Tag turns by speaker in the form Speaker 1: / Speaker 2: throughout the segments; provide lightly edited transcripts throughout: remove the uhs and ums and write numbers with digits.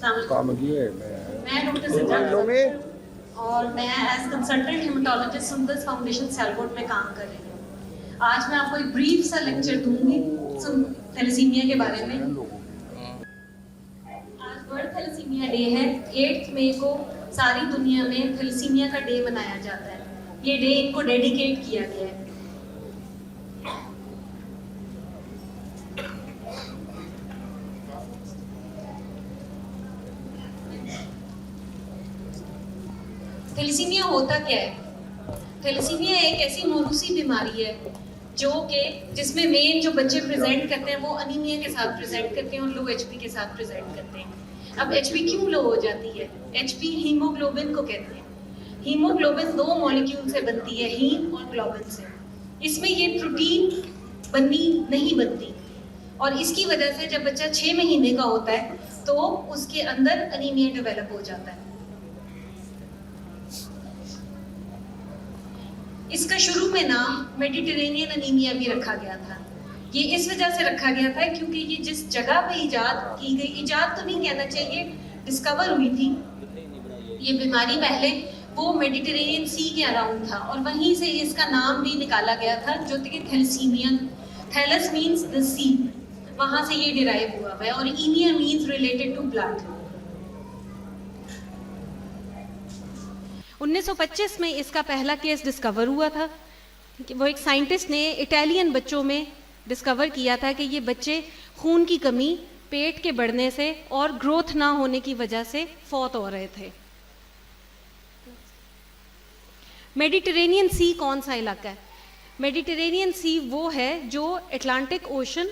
Speaker 1: काम किए
Speaker 2: मैं डॉक्टर सिद्धार्थ और मैं एज कंसल्टेंट हेमेटोलॉजिस्ट सुंदर फाउंडेशन सियालकोट में काम कर रही हूँ। आज मैं आपको एक ब्रीफ सा लेक्चर दूंगी थैलेसीमिया के बारे में। आज वर्ल्ड थैलेसीमिया डे है। 8 मई को सारी दुनिया में थैलेसीमिया का डे मनाया जाता है। ये डे इनको डेडिकेट किया गया है। थैलेसीमिया होता क्या है? थैलेसीमिया एक ऐसी मौरूसी बीमारी है जो कि जिसमें मेन जो बच्चे प्रेजेंट करते हैं वो अनीमिया के साथ प्रेजेंट करते हैं और लो एचपी के साथ प्रेजेंट करते हैं। अब एचपी क्यों लो हो जाती है? एचपी हीमोग्लोबिन को कहते हैं। हीमोग्लोबिन 2 मॉलिक्यूल से बनती है, हीम और ग्लोबिन से। इसमें ये प्रोटीन नहीं बनती और इसकी वजह से जब बच्चा 6 महीने का होता है तो उसके अंदर अनीमिया डेवलप हो जाता है। इसका शुरू में नाम मेडिटेरेनियन अनीमिया भी रखा गया था। ये इस वजह से रखा गया था क्योंकि ये जिस जगह पे इजाद की गई, इजाद तो नहीं कहना चाहिए, डिस्कवर हुई थी ये बीमारी पहले, वो मेडिटेरेनियन सी के अराउंड था और वहीं से इसका नाम भी निकाला गया था जो कि थैलेसीमिया। थैलस मीन्स द सी, वहां से ये डिराइव हुआ है और ईमिया मीन्स रिलेटेड टू ब्लड। 1925 में इसका पहला केस डिस्कवर हुआ था। वो एक साइंटिस्ट ने इटालियन बच्चों में डिस्कवर किया था कि ये बच्चे खून की कमी, पेट के बढ़ने से और ग्रोथ ना होने की वजह से फौत हो रहे थे। मेडिटेरेनियन सी कौन सा इलाका है? मेडिटेरेनियन सी वो है जो अटलांटिक ओशन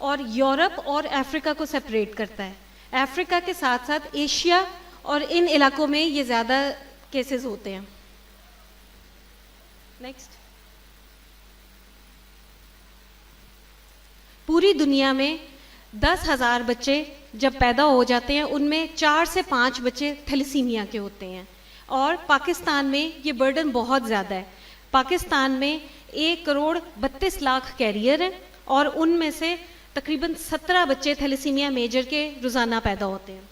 Speaker 2: और यूरोप और अफ्रीका को सेपरेट करता है। अफ्रीका के साथ साथ एशिया और इन इलाकों में ये ज़्यादा केसेस होते हैं। नेक्स्ट, पूरी दुनिया में 10,000 बच्चे जब पैदा हो जाते हैं उनमें 4 से 5 बच्चे थैलेसीमिया के होते हैं और पाकिस्तान में ये बर्डन बहुत ज़्यादा है। पाकिस्तान में 1 करोड़ 32 लाख कैरियर हैं और उनमें से तकरीबन 17 बच्चे थैलेसीमिया मेजर के रोज़ाना पैदा होते हैं।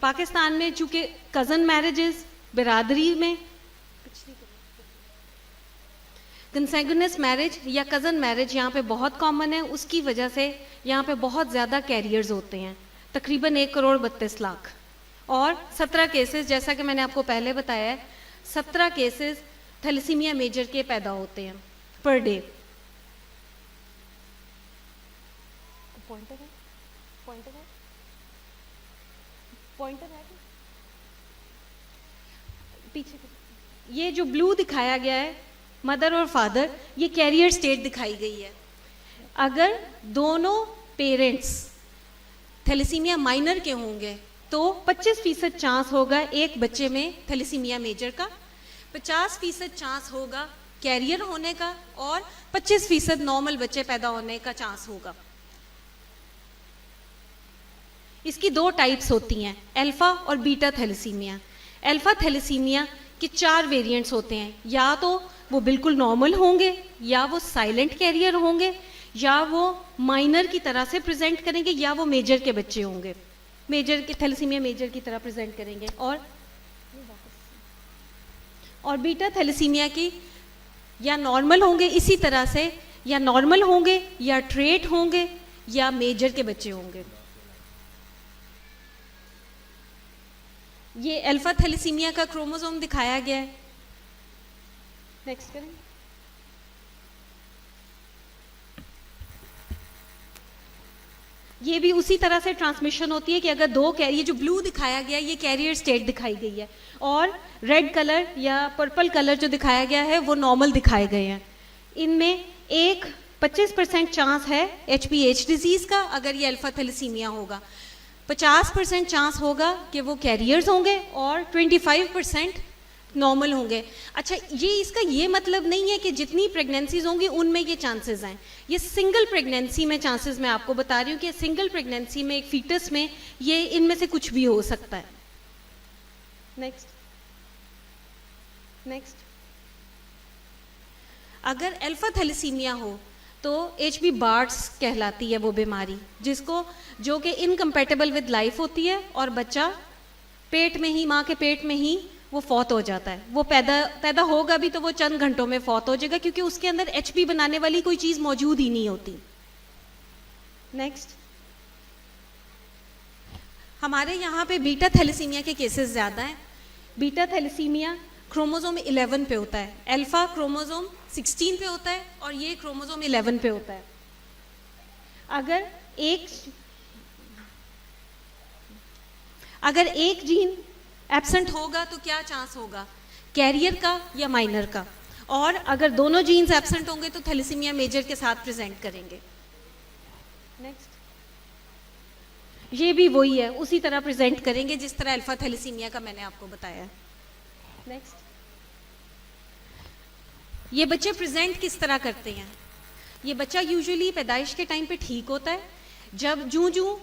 Speaker 2: पाकिस्तान में चूंकि कज़न मैरिजेस, बिरादरी में कंसेगुनस मैरिज या कज़न मैरिज यहाँ पे बहुत कॉमन है, उसकी वजह से यहाँ पे बहुत ज़्यादा कैरियर्स होते हैं, तकरीबन 1 करोड़ 32 लाख। और 17 केसेस, जैसा कि मैंने आपको पहले बताया है, 17 केसेस थैलेसीमिया मेजर के पैदा होते हैं पर डे। पॉइंटर है पीछे। ये जो ब्लू दिखाया गया है मदर और फादर, ये कैरियर स्टेट दिखाई गई है। अगर दोनों पेरेंट्स थैलेसीमिया माइनर के होंगे तो 25% चांस होगा एक बच्चे में थैलेसीमिया मेजर का, 50% चांस होगा कैरियर होने का और 25% नॉर्मल बच्चे पैदा होने का चांस होगा। इसकी 2 टाइप्स होती हैं, अल्फा और बीटा थैलेसीमिया। अल्फा थैलेसीमिया के 4 वेरिएंट्स होते हैं, या तो वो बिल्कुल नॉर्मल होंगे, या वो साइलेंट कैरियर होंगे, या वो माइनर की तरह से प्रेजेंट करेंगे, या वो मेजर के बच्चे होंगे, मेजर के थैलेसीमिया मेजर की तरह प्रेजेंट करेंगे। और बीटा थैलेसीमिया की या नॉर्मल होंगे इसी तरह से, या नॉर्मल होंगे, या ट्रेट होंगे, या मेजर के बच्चे होंगे। ये अल्फा थैलेसीमिया का क्रोमोसोम दिखाया गया है। नेक्स्ट करें। ये भी उसी तरह से ट्रांसमिशन होती है कि अगर 2 कैरियर, ये जो ब्लू दिखाया गया है ये कैरियर स्टेट दिखाई गई है और रेड कलर या पर्पल कलर जो दिखाया गया है वो नॉर्मल दिखाए गए हैं। इनमें एक 25% चांस है HPH डिजीज का अगर ये अल्फा थैलेसीमिया होगा, 50% चांस होगा कि वो कैरियर्स होंगे और 25% नॉर्मल होंगे। अच्छा, ये इसका ये मतलब नहीं है कि जितनी प्रेगनेंसीज होंगी उनमें ये चांसेस हैं। ये सिंगल प्रेगनेंसी में चांसेस मैं आपको बता रही हूँ कि सिंगल प्रेगनेंसी में एक फीटस में ये इनमें से कुछ भी हो सकता है। नेक्स्ट। अगर अल्फा थैलेसीमिया हो तो HB बार्ट्स कहलाती है वो बीमारी, जिसको जो कि इनकम्पेटेबल विद लाइफ होती है और बच्चा पेट में ही, माँ के पेट में ही वो फौत हो जाता है। वो पैदा होगा भी तो वो चंद घंटों में फौत हो जाएगा, क्योंकि उसके अंदर HB बनाने वाली कोई चीज़ मौजूद ही नहीं होती। नेक्स्ट, हमारे यहाँ पे बीटा थैलेसीमिया के केसेस ज़्यादा हैं। बीटा थैलेसीमिया क्रोमोसोम 11 पे होता है, अल्फा क्रोमोसोम 16 पे होता है और ये क्रोमोसोम 11 पे होता है। अगर एक जीन एब्सेंट होगा तो क्या चांस होगा, कैरियर का या माइनर का, और अगर दोनों जीन्स एब्सेंट होंगे तो थैलेसीमिया मेजर के साथ प्रेजेंट करेंगे। नेक्स्ट, ये भी वही है, उसी तरह प्रेजेंट करेंगे जिस तरह अल्फा थैलेसीमिया का मैंने आपको बताया। नेक्स्ट, ये बच्चे प्रेजेंट किस तरह करते हैं। ये बच्चा यूजुअली पैदाइश के टाइम पे ठीक होता है, जब जूं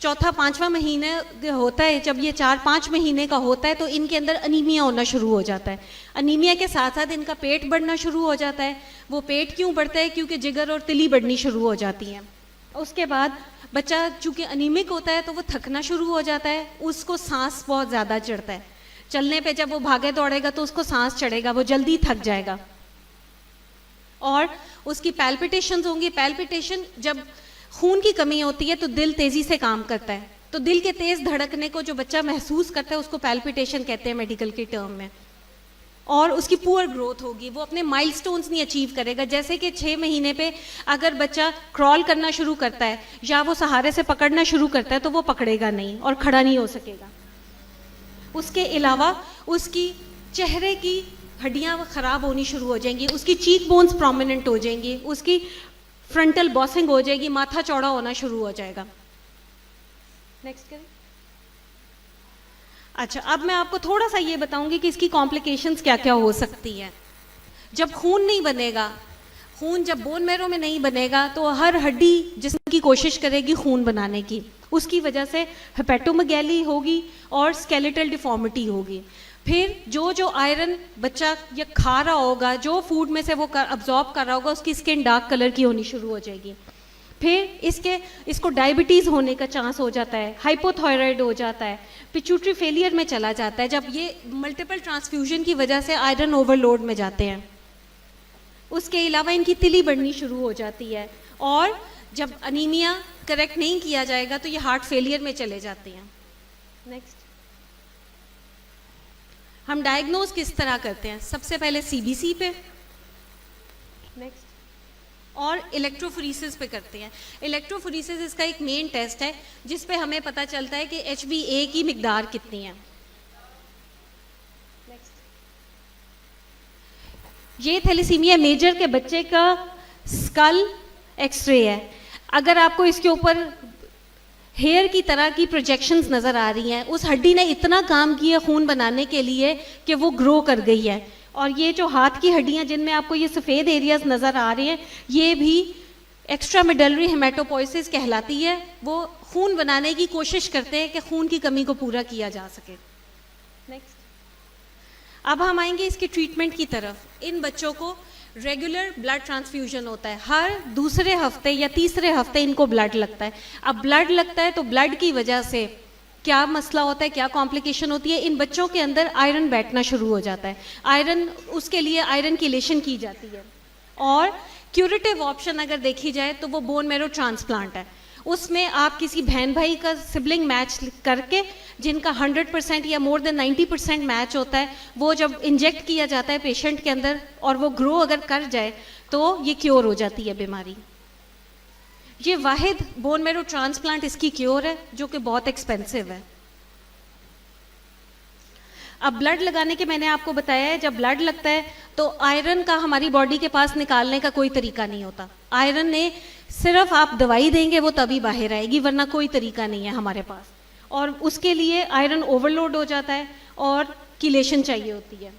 Speaker 2: चौथा पांचवा महीने होता है, जब ये 4-5 महीने का होता है तो इनके अंदर अनीमिया होना शुरू हो जाता है। अनीमिया के साथ साथ इनका पेट बढ़ना शुरू हो जाता है। वो पेट क्यों बढ़ता है, क्योंकि जिगर और तिली बढ़नी शुरू हो जाती हैं। उसके बाद बच्चा चूंकि अनीमिक होता है तो वो थकना शुरू हो जाता है, उसको सांस बहुत ज़्यादा चढ़ता है। चलने पे जब वो भागे दौड़ेगा तो उसको सांस चढ़ेगा, वो जल्दी थक जाएगा। और उसकी पैल्पिटेशंस होंगी। पैल्पिटेशन, जब खून की कमी होती है तो दिल तेजी से काम करता है, तो दिल के तेज धड़कने को जो बच्चा महसूस करता है उसको पैल्पिटेशन कहते हैं मेडिकल के टर्म में। और उसकी पुअर ग्रोथ होगी, वो अपने माइलस्टोन्स नहीं अचीव करेगा। जैसे कि 6 महीने पे अगर बच्चा क्रॉल करना शुरू करता है या वो सहारे से पकड़ना शुरू करता है तो वो पकड़ेगा नहीं और खड़ा नहीं हो सकेगा। उसके अलावा उसकी चेहरे की हड्डियां खराब होनी शुरू हो जाएंगी, उसकी चीक बोन्स प्रोमिनेंट हो जाएंगी, उसकी फ्रंटल बॉसिंग हो जाएगी, माथा चौड़ा होना शुरू हो जाएगा। नेक्स्ट करें। अच्छा, अब मैं आपको थोड़ा सा ये बताऊंगी कि इसकी कॉम्प्लिकेशंस क्या क्या हो सकती हैं। जब खून नहीं बनेगा, खून जब बोन मैरो में नहीं बनेगा तो हर हड्डी जिस्म की कोशिश करेगी खून बनाने की, उसकी वजह से हेपेटोमेगैली होगी और स्केलेटल डिफॉर्मिटी होगी। फिर जो आयरन बच्चा या खा रहा होगा, जो फूड में से वो अब्जॉर्ब कर रहा होगा, उसकी स्किन डार्क कलर की होनी शुरू हो जाएगी। फिर इसको डायबिटीज़ होने का चांस हो जाता है, हाइपोथायराइड हो जाता है, पिट्यूटरी फेलियर में चला जाता है जब ये मल्टीपल ट्रांसफ्यूजन की वजह से आयरन ओवरलोड में जाते हैं। उसके अलावा इनकी तिली बढ़नी शुरू हो जाती है, और जब अनीमिया करेक्ट नहीं किया जाएगा तो ये हार्ट फेलियर में चले जाते हैं। नेक्स्ट, हम डायग्नोज किस तरह करते हैं? सबसे पहले CBC पे, नेक्स्ट, और इलेक्ट्रोफोरेसिस पे करते हैं। इलेक्ट्रोफोरेसिस इसका एक मेन टेस्ट है जिस पे हमें पता चलता है कि HbA की मिकदार कितनी है। नेक्स्ट, ये थैलेसीमिया मेजर के बच्चे का स्कल एक्सरे है। अगर आपको इसके ऊपर हेयर की तरह की प्रोजेक्शंस नज़र आ रही हैं, उस हड्डी ने इतना काम किया खून बनाने के लिए कि वो ग्रो कर गई है। और ये जो हाथ की हड्डियां जिनमें आपको ये सफ़ेद एरियाज नज़र आ रहे हैं, ये भी एक्स्ट्रा मेडलरी हेमेटोपोइसिस कहलाती है। वो खून बनाने की कोशिश करते हैं कि खून की कमी को पूरा किया जा सके। नेक्स्ट, अब हम आएंगे इसके ट्रीटमेंट की तरफ। इन बच्चों को रेगुलर ब्लड ट्रांसफ्यूजन होता है, हर दूसरे हफ्ते या तीसरे हफ्ते इनको ब्लड लगता है। अब ब्लड लगता है तो ब्लड की वजह से क्या मसला होता है, क्या कॉम्प्लिकेशन होती है? इन बच्चों के अंदर आयरन बैठना शुरू हो जाता है। आयरन, उसके लिए आयरन कीलेशन की जाती है। और क्यूरेटिव ऑप्शन अगर देखी जाए तो वो बोन मैरो ट्रांसप्लांट है। उसमें आप किसी बहन भाई का सिबलिंग मैच करके, जिनका 100% या मोर देन 90% मैच होता है, वो जब इंजेक्ट किया जाता है पेशेंट के अंदर और वो ग्रो अगर कर जाए तो ये क्योर हो जाती है बीमारी। ये वाहिद बोन मैरो ट्रांसप्लांट इसकी क्योर है, जो कि बहुत एक्सपेंसिव है। अब ब्लड लगाने के मैंने आपको बताया है, जब ब्लड लगता है तो आयरन का हमारी बॉडी के पास निकालने का कोई तरीका नहीं होता। आयरन ने सिर्फ आप दवाई देंगे वो तभी बाहर आएगी, वरना कोई तरीका नहीं है हमारे पास। और उसके लिए आयरन ओवरलोड हो जाता है और कीलेशन चाहिए होती है।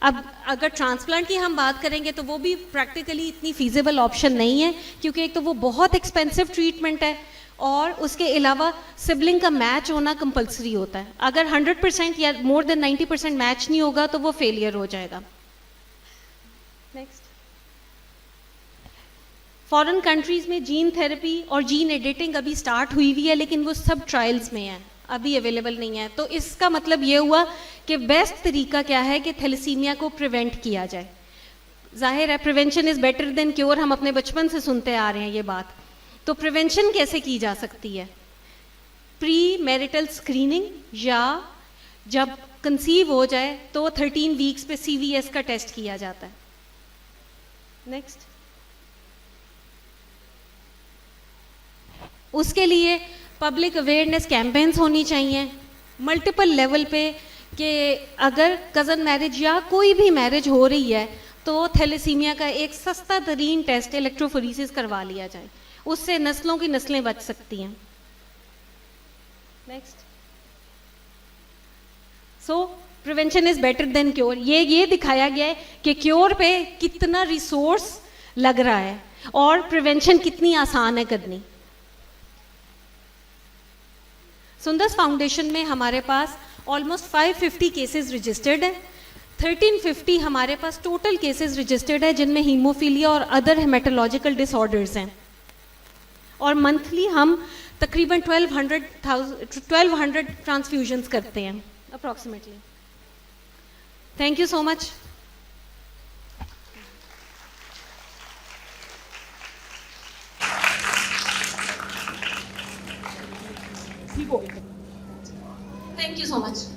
Speaker 2: अब अगर ट्रांसप्लांट की हम बात करेंगे तो वो भी प्रैक्टिकली इतनी फीजिबल ऑप्शन नहीं है, क्योंकि एक तो वो बहुत एक्सपेंसिव ट्रीटमेंट है और उसके अलावा सिबलिंग का मैच होना कंपलसरी होता है। अगर 100% या मोर देन 90% मैच नहीं होगा तो वो फेलियर हो जाएगा। नेक्स्ट, फॉरेन कंट्रीज़ में जीन थेरेपी और जीन एडिटिंग अभी स्टार्ट हुई हुई है, लेकिन वो सब ट्रायल्स में है, अभी अवेलेबल नहीं है। तो इसका मतलब ये हुआ कि बेस्ट तरीका क्या है कि थैलेसीमिया को प्रिवेंट किया जाए। जाहिर है prevention is better than cure, हम अपने बचपन से सुनते आ रहे हैं ये बात। तो प्रिवेंशन कैसे की जा सकती है? प्री मैरिटल स्क्रीनिंग, या जब कंसीव हो जाए तो 13 वीक्स पे CVS का टेस्ट किया जाता है। नेक्स्ट, उसके लिए पब्लिक अवेयरनेस कैंपेन्स होनी चाहिए मल्टीपल लेवल पे, कि अगर कज़न मैरिज या कोई भी मैरिज हो रही है तो थैलेसीमिया का एक सस्ता तरीन टेस्ट इलेक्ट्रोफोरेसिस करवा लिया जाए, उससे नस्लों की नस्लें बच सकती हैं। Next, so prevention is better than cure. ये दिखाया गया है कि क्योर पे कितना रिसोर्स लग रहा है और प्रिवेंशन कितनी आसान है करनी। सुंदर्स फाउंडेशन में हमारे पास ऑलमोस्ट 550 केसेस रजिस्टर्ड है। 1350 हमारे पास टोटल केसेस रजिस्टर्ड है जिनमें हीमोफीलिया और अदर हेमेटोलॉजिकल डिसऑर्डर्स हैं, और मंथली हम तकरीबन 1200 ट्रांसफ्यूजन्स करते हैं approximately. Thank you so much. Thank you so much.